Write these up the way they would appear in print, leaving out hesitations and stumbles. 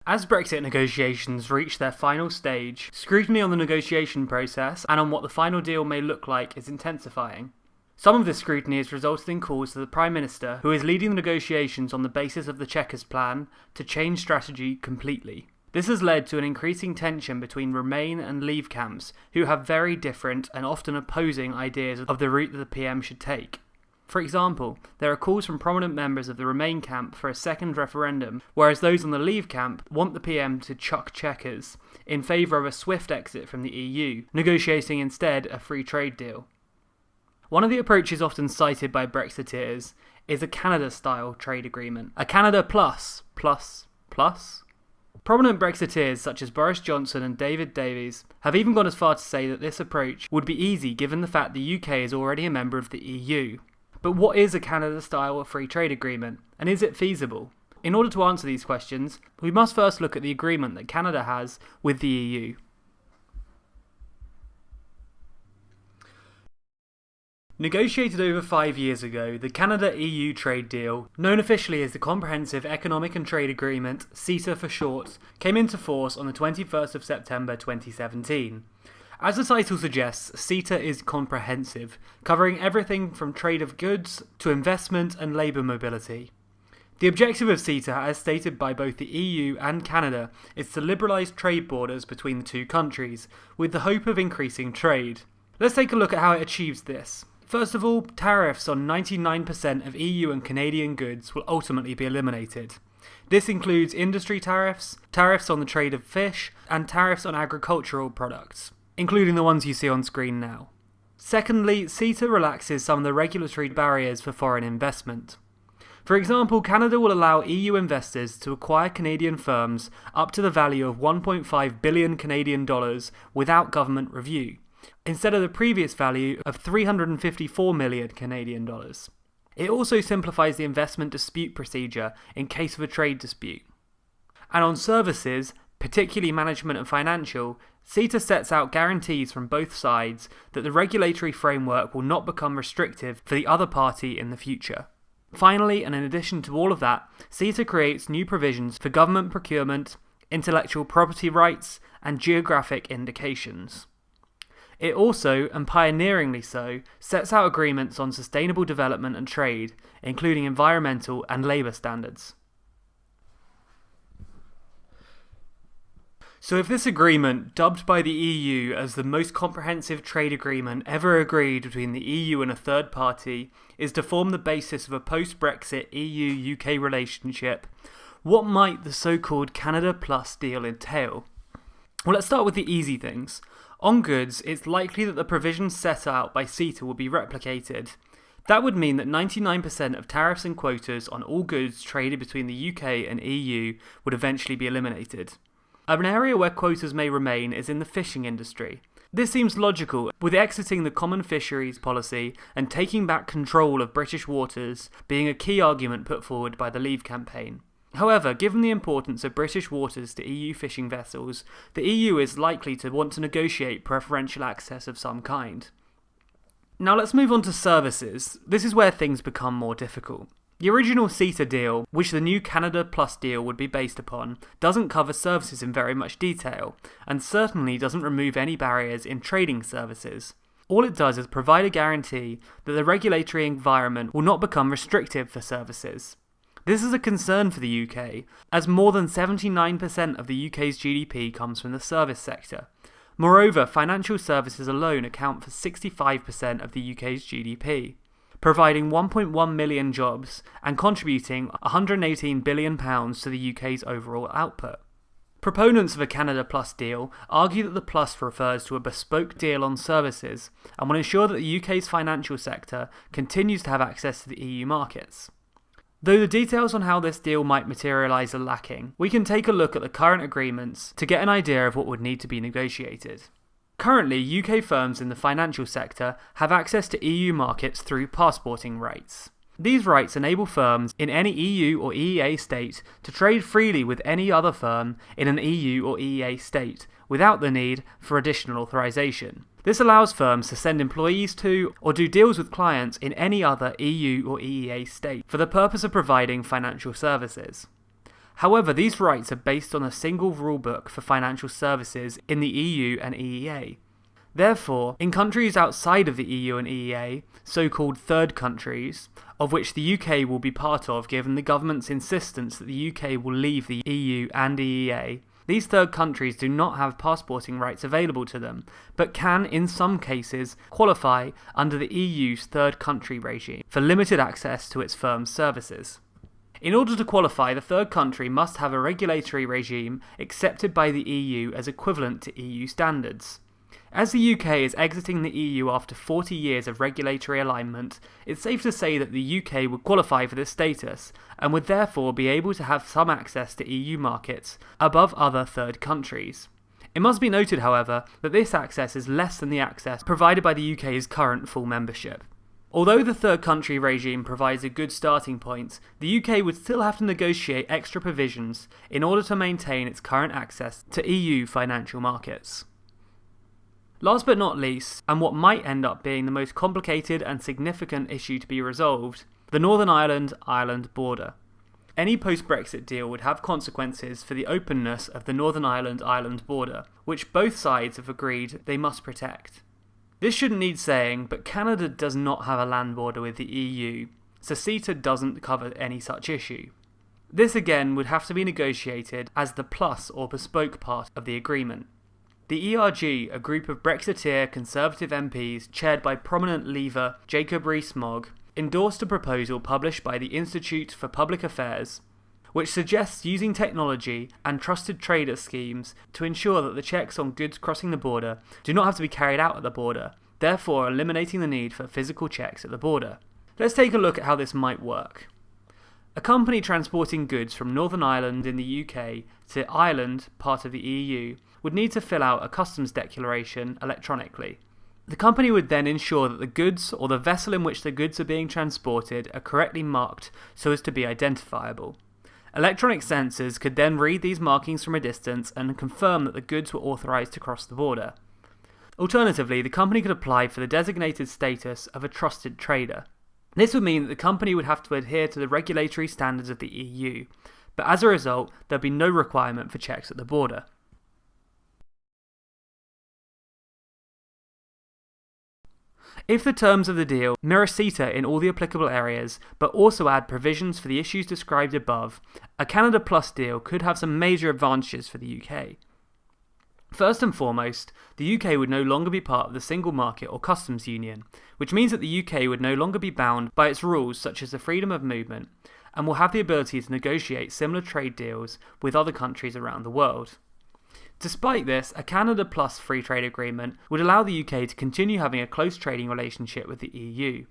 As Brexit negotiations reach their final stage, scrutiny on the negotiation process and on what the final deal may look like is intensifying. Some of this scrutiny has resulted in calls to the Prime Minister, who is leading the negotiations on the basis of the Chequers Plan, to change strategy completely. This has led to an increasing tension between Remain and Leave camps, who have very different and often opposing ideas of the route that the PM should take. For example, there are calls from prominent members of the Remain camp for a second referendum, whereas those on the Leave camp want the PM to chuck Chequers in favour of a swift exit from the EU, negotiating instead a free trade deal. One of the approaches often cited by Brexiteers is a Canada-style trade agreement, a Canada plus. Prominent Brexiteers such as Boris Johnson and David Davies have even gone as far to say that this approach would be easy given the fact the UK is already a member of the EU. But what is a Canada-style free trade agreement, and is it feasible? In order to answer these questions, we must first look at the agreement that Canada has with the EU. Negotiated over 5 years ago, the Canada-EU trade deal, known officially as the Comprehensive Economic and Trade Agreement, CETA for short, came into force on the 21st of September 2017. As the title suggests, CETA is comprehensive, covering everything from trade of goods to investment and labour mobility. The objective of CETA, as stated by both the EU and Canada, is to liberalise trade borders between the two countries, with the hope of increasing trade. Let's take a look at how it achieves this. First of all, tariffs on 99% of EU and Canadian goods will ultimately be eliminated. This includes industry tariffs, tariffs on the trade of fish, and tariffs on agricultural products, including the ones you see on screen now. Secondly, CETA relaxes some of the regulatory barriers for foreign investment. For example, Canada will allow EU investors to acquire Canadian firms up to the value of 1.5 billion Canadian dollars without government review, instead of the previous value of 354 million Canadian dollars. It also simplifies the investment dispute procedure in case of a trade dispute. And on services, particularly management and financial, CETA sets out guarantees from both sides that the regulatory framework will not become restrictive for the other party in the future. Finally, and in addition to all of that, CETA creates new provisions for government procurement, intellectual property rights, and geographic indications. It also, and pioneeringly so, sets out agreements on sustainable development and trade, including environmental and labour standards. So if this agreement, dubbed by the EU as the most comprehensive trade agreement ever agreed between the EU and a third party, is to form the basis of a post-Brexit EU-UK relationship, what might the so-called Canada Plus deal entail? Well, let's start with the easy things. On goods, it's likely that the provisions set out by CETA will be replicated. That would mean that 99% of tariffs and quotas on all goods traded between the UK and EU would eventually be eliminated. An area where quotas may remain is in the fishing industry. This seems logical, with exiting the common fisheries policy and taking back control of British waters being a key argument put forward by the Leave campaign. However, given the importance of British waters to EU fishing vessels, the EU is likely to want to negotiate preferential access of some kind. Now let's move on to services. This is where things become more difficult. The original CETA deal, which the new Canada Plus deal would be based upon, doesn't cover services in very much detail, and certainly doesn't remove any barriers in trading services. All it does is provide a guarantee that the regulatory environment will not become restrictive for services. This is a concern for the UK, as more than 79% of the UK's GDP comes from the service sector. Moreover, financial services alone account for 65% of the UK's GDP, providing 1.1 million jobs and contributing £118 billion to the UK's overall output. Proponents of a Canada Plus deal argue that the plus refers to a bespoke deal on services and will ensure that the UK's financial sector continues to have access to the EU markets. Though the details on how this deal might materialise are lacking, we can take a look at the current agreements to get an idea of what would need to be negotiated. Currently, UK firms in the financial sector have access to EU markets through passporting rights. These rights enable firms in any EU or EEA state to trade freely with any other firm in an EU or EEA state, without the need for additional authorisation. This allows firms to send employees to or do deals with clients in any other EU or EEA state for the purpose of providing financial services. However, these rights are based on a single rulebook for financial services in the EU and EEA. Therefore, in countries outside of the EU and EEA, so-called third countries, of which the UK will be part of given the government's insistence that the UK will leave the EU and EEA, these third countries do not have passporting rights available to them, but can, in some cases, qualify under the EU's third country regime for limited access to its firm's services. In order to qualify, the third country must have a regulatory regime accepted by the EU as equivalent to EU standards. As the UK is exiting the EU after 40 years of regulatory alignment, it's safe to say that the UK would qualify for this status, and would therefore be able to have some access to EU markets above other third countries. It must be noted, however, that this access is less than the access provided by the UK's current full membership. Although the third country regime provides a good starting point, the UK would still have to negotiate extra provisions in order to maintain its current access to EU financial markets. Last but not least, and what might end up being the most complicated and significant issue to be resolved, the Northern Ireland border. Any post-Brexit deal would have consequences for the openness of the Northern Ireland border, which both sides have agreed they must protect. This shouldn't need saying, but Canada does not have a land border with the EU, so CETA doesn't cover any such issue. This again would have to be negotiated as the plus or bespoke part of the agreement. The ERG, a group of Brexiteer Conservative MPs chaired by prominent Leaver Jacob Rees-Mogg, endorsed a proposal published by the Institute for Public Affairs, which suggests using technology and trusted trader schemes to ensure that the checks on goods crossing the border do not have to be carried out at the border, therefore eliminating the need for physical checks at the border. Let's take a look at how this might work. A company transporting goods from Northern Ireland in the UK to Ireland, part of the EU, would need to fill out a customs declaration electronically. The company would then ensure that the goods or the vessel in which the goods are being transported are correctly marked so as to be identifiable. Electronic sensors could then read these markings from a distance and confirm that the goods were authorised to cross the border. Alternatively, the company could apply for the designated status of a trusted trader. This would mean that the company would have to adhere to the regulatory standards of the EU, but as a result, there'd be no requirement for checks at the border. If the terms of the deal mirror CETA in all the applicable areas, but also add provisions for the issues described above, a Canada Plus deal could have some major advantages for the UK. First and foremost, the UK would no longer be part of the single market or customs union, which means that the UK would no longer be bound by its rules such as the freedom of movement, and will have the ability to negotiate similar trade deals with other countries around the world. Despite this, a Canada Plus free trade agreement would allow the UK to continue having a close trading relationship with the EU.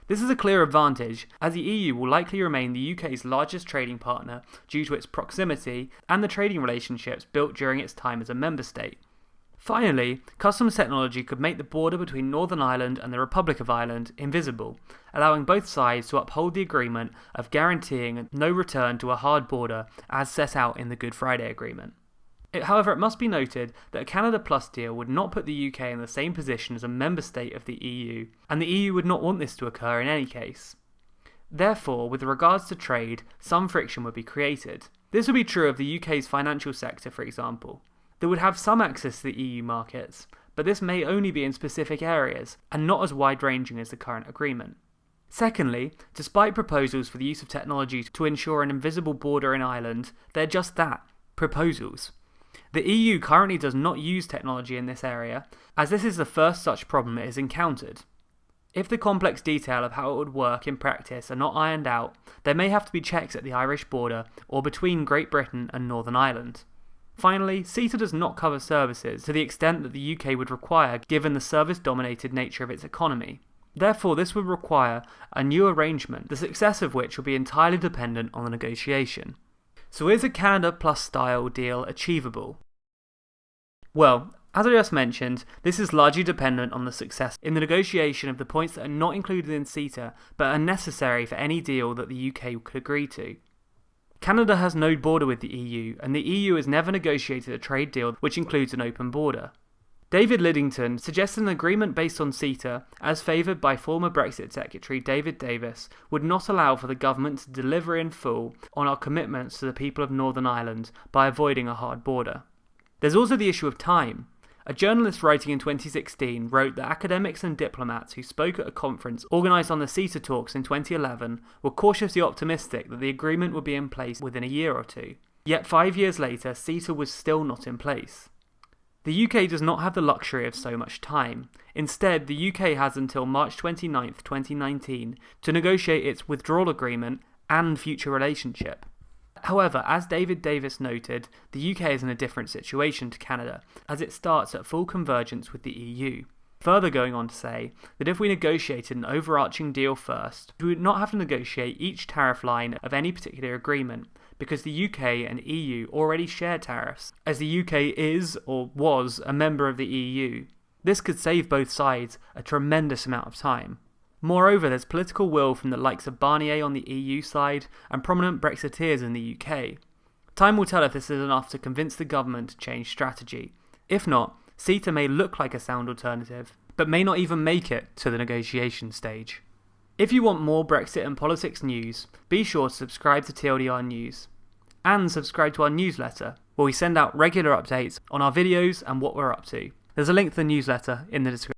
This is a clear advantage, as the EU will likely remain the UK's largest trading partner due to its proximity and the trading relationships built during its time as a member state. Finally, customs technology could make the border between Northern Ireland and the Republic of Ireland invisible, allowing both sides to uphold the agreement of guaranteeing no return to a hard border as set out in the Good Friday Agreement. However, it must be noted that a Canada Plus deal would not put the UK in the same position as a member state of the EU, and the EU would not want this to occur in any case. Therefore, with regards to trade, some friction would be created. This would be true of the UK's financial sector, for example. They would have some access to the EU markets, but this may only be in specific areas, and not as wide-ranging as the current agreement. Secondly, despite proposals for the use of technology to ensure an invisible border in Ireland, they're just that, proposals. The EU currently does not use technology in this area, as this is the first such problem it has encountered. If the complex detail of how it would work in practice are not ironed out, there may have to be checks at the Irish border or between Great Britain and Northern Ireland. Finally, CETA does not cover services to the extent that the UK would require given the service-dominated nature of its economy. Therefore, this would require a new arrangement, the success of which will be entirely dependent on the negotiation. So is a Canada Plus style deal achievable? Well, as I just mentioned, this is largely dependent on the success in the negotiation of the points that are not included in CETA but are necessary for any deal that the UK could agree to. Canada has no border with the EU, and the EU has never negotiated a trade deal which includes an open border. David Lidington suggested an agreement based on CETA, as favoured by former Brexit Secretary David Davis, would not allow for the government to deliver in full on our commitments to the people of Northern Ireland by avoiding a hard border. There's also the issue of time. A journalist writing in 2016 wrote that academics and diplomats who spoke at a conference organised on the CETA talks in 2011 were cautiously optimistic that the agreement would be in place within a year or two. Yet 5 years later, CETA was still not in place. The UK does not have the luxury of so much time. Instead, the UK has until March 29, 2019 to negotiate its withdrawal agreement and future relationship. However, as David Davis noted, the UK is in a different situation to Canada, as it starts at full convergence with the EU. Further going on to say that if we negotiated an overarching deal first, we would not have to negotiate each tariff line of any particular agreement, because the UK and EU already share tariffs, as the UK is or was a member of the EU. This could save both sides a tremendous amount of time. Moreover, there's political will from the likes of Barnier on the EU side and prominent Brexiteers in the UK. Time will tell if this is enough to convince the government to change strategy. If not, CETA may look like a sound alternative, but may not even make it to the negotiation stage. If you want more Brexit and politics news, be sure to subscribe to TLDR News. And subscribe to our newsletter, where we send out regular updates on our videos and what we're up to. There's a link to the newsletter in the description.